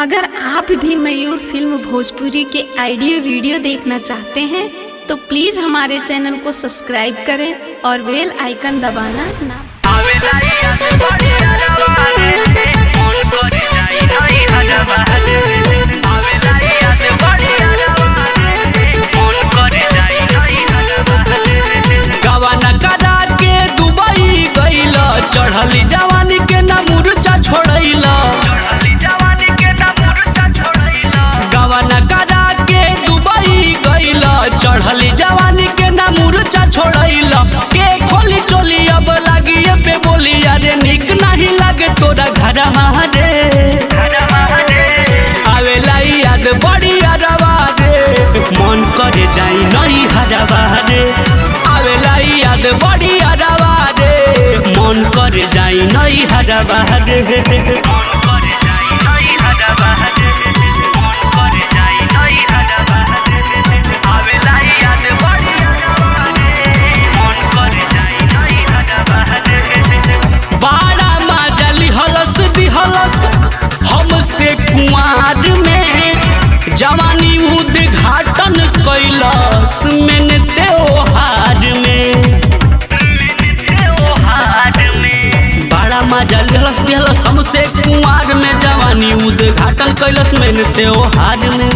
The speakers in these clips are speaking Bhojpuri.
अगर आप भी मयूर फिल्म भोजपुरी के ऑडियो वीडियो देखना चाहते हैं तो प्लीज़ हमारे चैनल को सब्सक्राइब करें और बेल आइकन दबाना ना चढ़ली जवानी के ना मुरचा छोड़ैला गवाना करा के दुबई गईला चढ़ली जवानी के ना मुरचा छोड़ैला के खोली चोली अब लागी पे बोली अरे निक नहीं लागे तोरा घर महारे आवेला याद बड़ी अरवा रे मन करे जाई नहीं हरवा रे आवेला याद बड़ी अरवा मन कर जाई नहीं हरवा रे मन कर जाई नहीं हरवा रे मन कर जाई नहीं हरवा रे आवेला याद बड़ी अरवा रे मन कर जाई नहीं हरवा रे बाड़ा माजली हलस दिहलस हमसे कुआर में जवानी उद्घाटन कैलस मैंने त्योहार में जलस दिहलस हमसे कुआर में जवानी उद्घाटन कैलस मैंने त्योहार में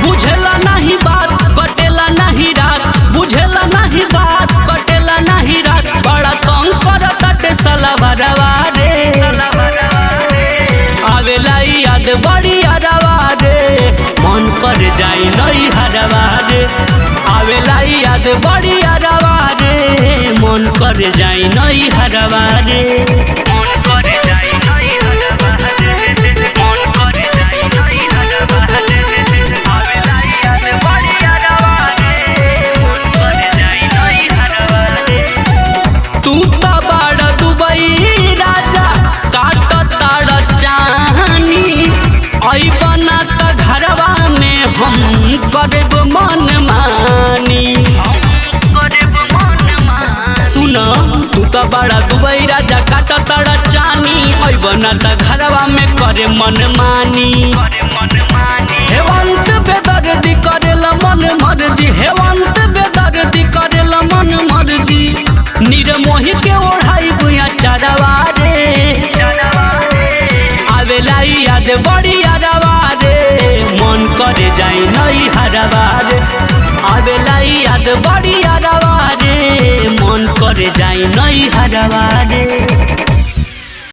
बुझेला नहीं बात कटेला नहीं रात बुझेला नहीं बात कटेला नहीं रात बड़ा तंग करताटे सलवारवा रे आवेला याद बड़ी अरवा रे मन कर जाई नहीं हरवा रे आवेला याद बड़ी अरवा रे मन कर जाई नहीं हरवा रे मन कर जाई नहीं हरवा रे मन कर जाई नहीं हरवा रे आवेला याद बड़ी अरवा रे मन कर जाई नहीं हरवा रे तू तो बड़ा दुबई राजा काट ताड़ चाहनी आई बना त घरवा में हम करब मन मानी तू तो बड़ा दुबई राजा काटा ताड़ा चानी बना त घरवा में करे मन मानी हेवंत बेदर्दी करेला मन मर्जी हेवंत बेदर्दी करेला मन मर्जी निर्मोही के ओढ़ाई बुया चरवा रे आवेला याद बड़ी अरवा रे मन करे जाई नहीं हरवा रे आवेला याद बड़ी अरवा रे मन करे जाई नहीं हरवा रे।